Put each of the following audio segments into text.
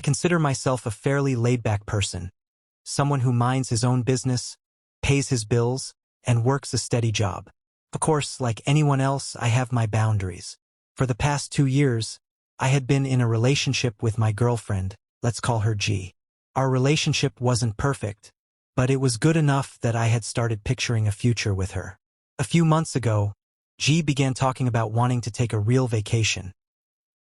consider myself a fairly laid-back person, someone who minds his own business, pays his bills, and works a steady job. Of course, like anyone else, I have my boundaries. For the past 2 years, I had been in a relationship with my girlfriend, let's call her G. Our relationship wasn't perfect, but it was good enough that I had started picturing a future with her. A few months ago, G began talking about wanting to take a real vacation.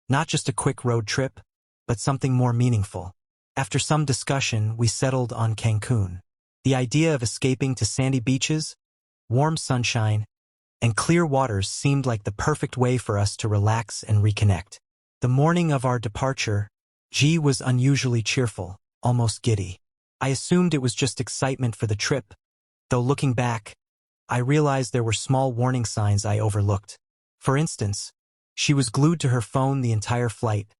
Not just a quick road trip, but something more meaningful. After some discussion, we settled on Cancun. The idea of escaping to sandy beaches, warm sunshine, and clear waters seemed like the perfect way for us to relax and reconnect. The morning of our departure, G was unusually cheerful, almost giddy. I assumed it was just excitement for the trip, though looking back, I realized there were small warning signs I overlooked. For instance, she was glued to her phone the entire flight,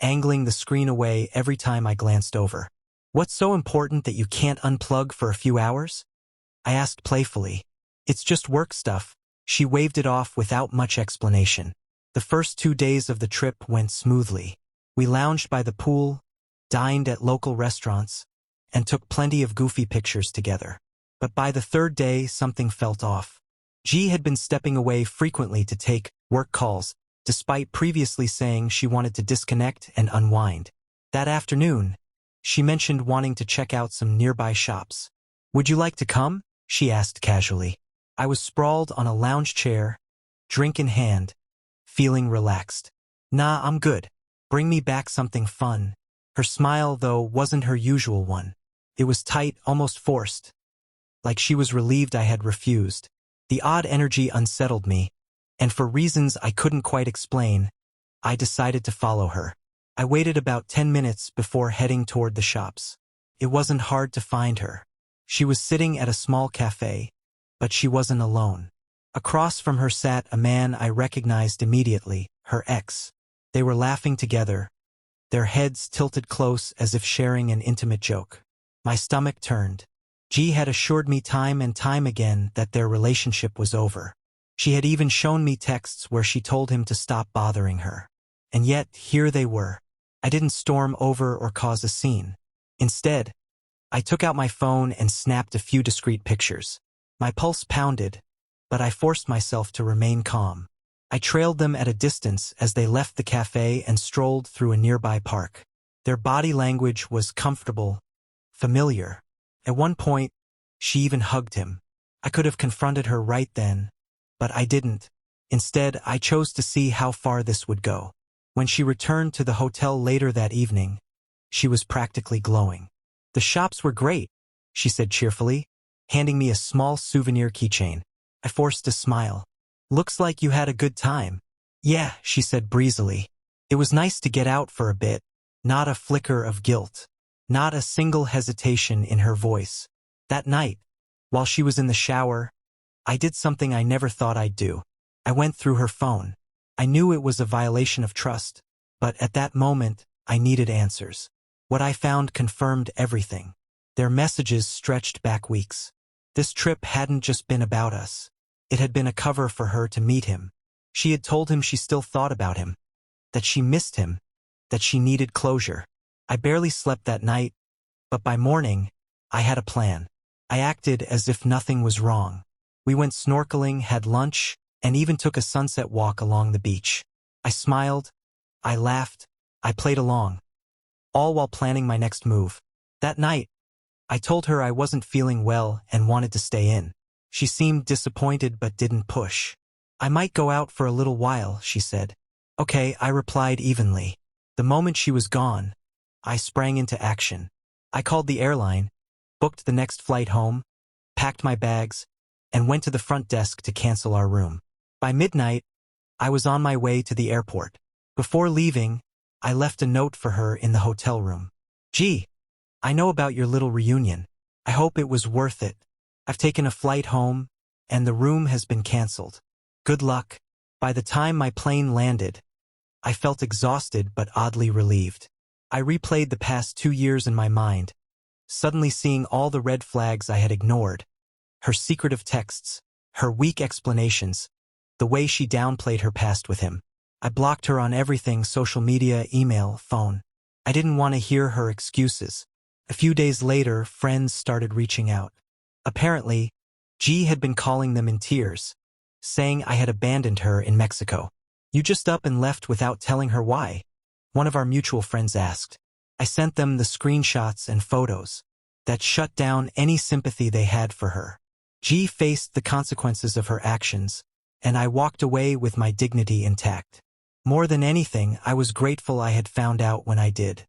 angling the screen away every time I glanced over. "What's so important that you can't unplug for a few hours?" I asked playfully. "It's just work stuff." She waved it off without much explanation. The first 2 days of the trip went smoothly. We lounged by the pool, dined at local restaurants, and took plenty of goofy pictures together. But by the 3rd day, something felt off. G had been stepping away frequently to take work calls, despite previously saying she wanted to disconnect and unwind. That afternoon, she mentioned wanting to check out some nearby shops. "Would you like to come?" she asked casually. I was sprawled on a lounge chair, drink in hand, feeling relaxed. "Nah, I'm good. Bring me back something fun." Her smile, though, wasn't her usual one. It was tight, almost forced, like she was relieved I had refused. The odd energy unsettled me, and for reasons I couldn't quite explain, I decided to follow her. I waited about 10 minutes before heading toward the shops. It wasn't hard to find her. She was sitting at a small cafe, but she wasn't alone. Across from her sat a man I recognized immediately, her ex. They were laughing together, their heads tilted close as if sharing an intimate joke. My stomach turned. G had assured me time and time again that their relationship was over. She had even shown me texts where she told him to stop bothering her. And yet, here they were. I didn't storm over or cause a scene. Instead, I took out my phone and snapped a few discreet pictures. My pulse pounded, but I forced myself to remain calm. I trailed them at a distance as they left the cafe and strolled through a nearby park. Their body language was comfortable, familiar. At one point, she even hugged him. I could have confronted her right then, but I didn't. Instead, I chose to see how far this would go. When she returned to the hotel later that evening, she was practically glowing. "The shops were great," she said cheerfully, handing me a small souvenir keychain. I forced a smile. "Looks like you had a good time." "Yeah," she said breezily. It was nice to get out for a bit, not a flicker of guilt, not a single hesitation in her voice. That night, while she was in the shower, I did something I never thought I'd do. I went through her phone. I knew it was a violation of trust, but at that moment, I needed answers. What I found confirmed everything. Their messages stretched back weeks. This trip hadn't just been about us. It had been a cover for her to meet him. She had told him she still thought about him, that she missed him, that she needed closure. I barely slept that night, but by morning, I had a plan. I acted as if nothing was wrong. We went snorkeling, had lunch, and even took a sunset walk along the beach. I smiled, I laughed, I played along, all while planning my next move. That night, I told her I wasn't feeling well and wanted to stay in. She seemed disappointed but didn't push. "I might go out for a little while," she said. "Okay," I replied evenly. The moment she was gone, I sprang into action. I called the airline, booked the next flight home, packed my bags, and went to the front desk to cancel our room. By midnight, I was on my way to the airport. Before leaving, I left a note for her in the hotel room. "Gee, I know about your little reunion. I hope it was worth it. I've taken a flight home, and the room has been canceled. Good luck." By the time my plane landed, I felt exhausted but oddly relieved. I replayed the past 2 years in my mind, suddenly seeing all the red flags I had ignored. Her secretive texts, her weak explanations, the way she downplayed her past with him. I blocked her on everything: social media, email, phone. I didn't want to hear her excuses. A few days later, friends started reaching out. Apparently, G had been calling them in tears, saying I had abandoned her in Mexico. "You just up and left without telling her why?" one of our mutual friends asked. I sent them the screenshots and photos that shut down any sympathy they had for her. G faced the consequences of her actions, and I walked away with my dignity intact. More than anything, I was grateful I had found out when I did.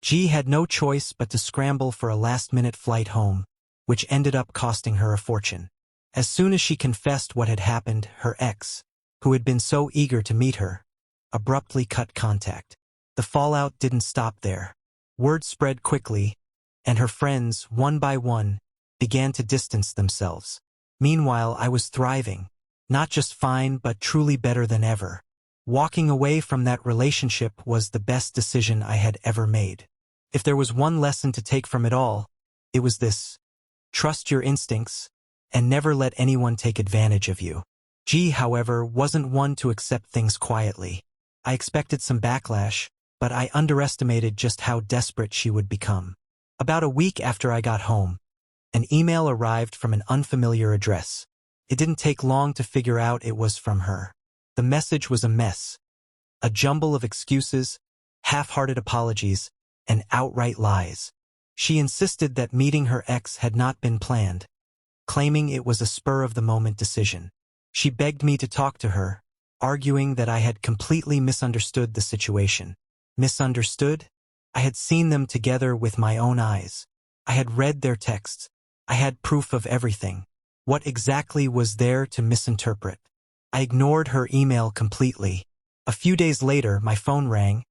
G had no choice but to scramble for a last-minute flight home, which ended up costing her a fortune. As soon as she confessed what had happened, her ex, who had been so eager to meet her, abruptly cut contact. The fallout didn't stop there. Word spread quickly, and her friends, one by one, began to distance themselves. Meanwhile, I was thriving, not just fine but truly better than ever. Walking away from that relationship was the best decision I had ever made. If there was one lesson to take from it all, it was this: trust your instincts, and never let anyone take advantage of you. G, however, wasn't one to accept things quietly. I expected some backlash, but I underestimated just how desperate she would become. About a week after I got home, an email arrived from an unfamiliar address. It didn't take long to figure out it was from her. The message was a mess, a jumble of excuses, half-hearted apologies, and outright lies. She insisted that meeting her ex had not been planned, claiming it was a spur-of-the-moment decision. She begged me to talk to her, arguing that I had completely misunderstood the situation. Misunderstood? I had seen them together with my own eyes. I had read their texts. I had proof of everything. What exactly was there to misinterpret? I ignored her email completely. A few days later, my phone rang.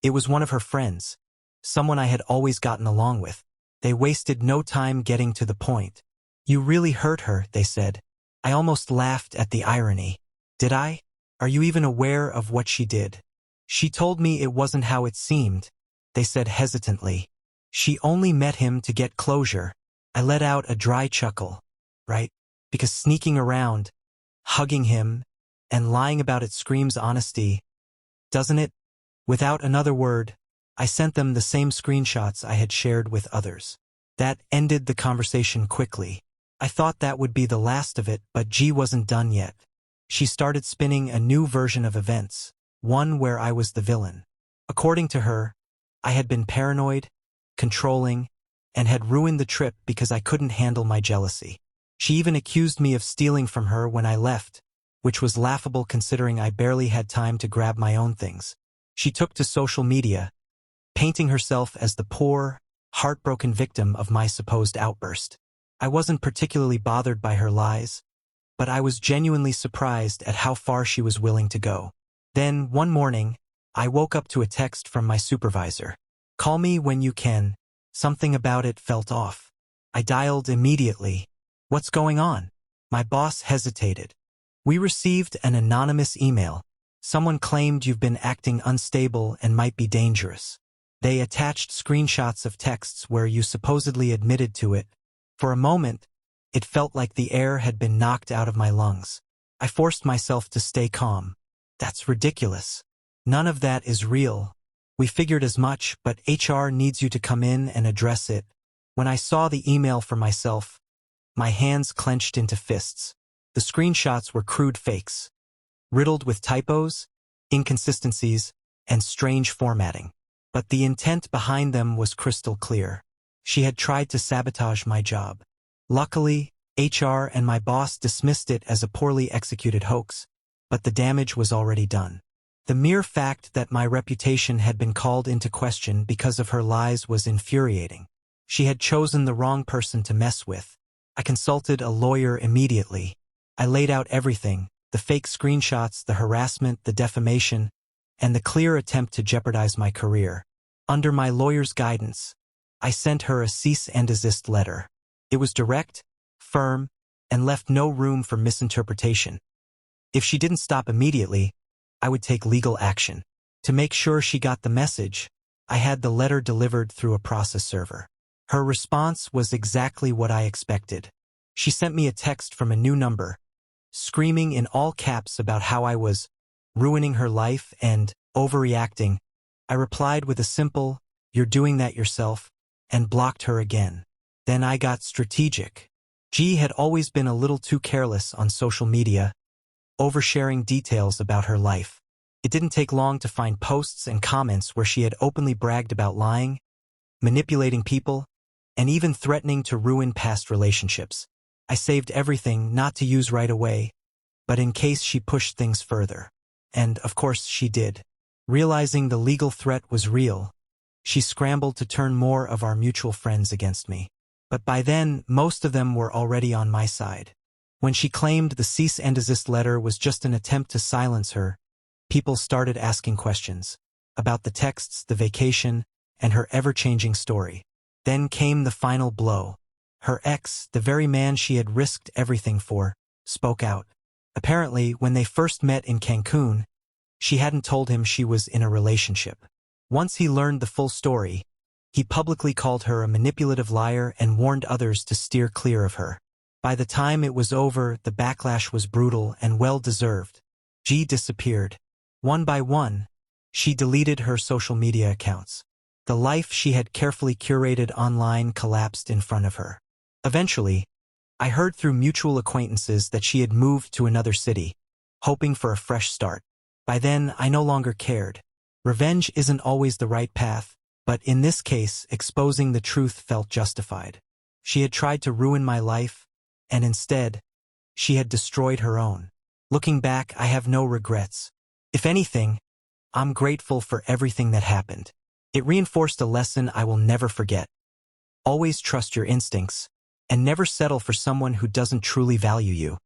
It was one of her friends, someone I had always gotten along with. They wasted no time getting to the point. "You really hurt her," they said. I almost laughed at the irony. Did I? Are you even aware of what she did? "She told me it wasn't how it seemed," they said hesitantly. "She only met him to get closure." I let out a dry chuckle. Right? Because sneaking around, hugging him, and lying about it screams honesty, doesn't it? Without another word, I sent them the same screenshots I had shared with others. That ended the conversation quickly. I thought that would be the last of it, but G wasn't done yet. She started spinning a new version of events, one where I was the villain. According to her, I had been paranoid, controlling, and had ruined the trip because I couldn't handle my jealousy. She even accused me of stealing from her when I left, which was laughable considering I barely had time to grab my own things. She took to social media, painting herself as the poor, heartbroken victim of my supposed outburst. I wasn't particularly bothered by her lies, but I was genuinely surprised at how far she was willing to go. Then, one morning, I woke up to a text from my supervisor. "Call me when you can." Something about it felt off. I dialed immediately. "What's going on?" My boss hesitated. "We received an anonymous email. Someone claimed you've been acting unstable and might be dangerous." They attached screenshots of texts where you supposedly admitted to it. For a moment, it felt like the air had been knocked out of my lungs. I forced myself to stay calm. "That's ridiculous. None of that is real. We figured as much, but HR needs you to come in and address it." When I saw the email for myself, my hands clenched into fists. The screenshots were crude fakes, riddled with typos, inconsistencies, and strange formatting. But the intent behind them was crystal clear. She had tried to sabotage my job. Luckily, HR and my boss dismissed it as a poorly executed hoax, but the damage was already done. The mere fact that my reputation had been called into question because of her lies was infuriating. She had chosen the wrong person to mess with. I consulted a lawyer immediately. I laid out everything: the fake screenshots, the harassment, the defamation, and the clear attempt to jeopardize my career. Under my lawyer's guidance, I sent her a cease and desist letter. It was direct, firm, and left no room for misinterpretation. If she didn't stop immediately, I would take legal action. To make sure she got the message, I had the letter delivered through a process server. Her response was exactly what I expected. She sent me a text from a new number, screaming in all caps about how I was ruining her life and overreacting. I replied with a simple, "You're doing that yourself," and blocked her again. Then I got strategic. G had always been a little too careless on social media, oversharing details about her life. It didn't take long to find posts and comments where she had openly bragged about lying, manipulating people, and even threatening to ruin past relationships. I saved everything not to use right away, but in case she pushed things further. And, of course, she did. Realizing the legal threat was real, she scrambled to turn more of our mutual friends against me. But by then, most of them were already on my side. When she claimed the cease and desist letter was just an attempt to silence her, people started asking questions about the texts, the vacation, and her ever-changing story. Then came the final blow. Her ex, the very man she had risked everything for, spoke out. Apparently, when they first met in Cancun, she hadn't told him she was in a relationship. Once he learned the full story, he publicly called her a manipulative liar and warned others to steer clear of her. By the time it was over, the backlash was brutal and well-deserved. G disappeared. One by one, she deleted her social media accounts. The life she had carefully curated online collapsed in front of her. Eventually, I heard through mutual acquaintances that she had moved to another city, hoping for a fresh start. By then, I no longer cared. Revenge isn't always the right path, but in this case, exposing the truth felt justified. She had tried to ruin my life, and instead, she had destroyed her own. Looking back, I have no regrets. If anything, I'm grateful for everything that happened. It reinforced a lesson I will never forget. Always trust your instincts, and never settle for someone who doesn't truly value you.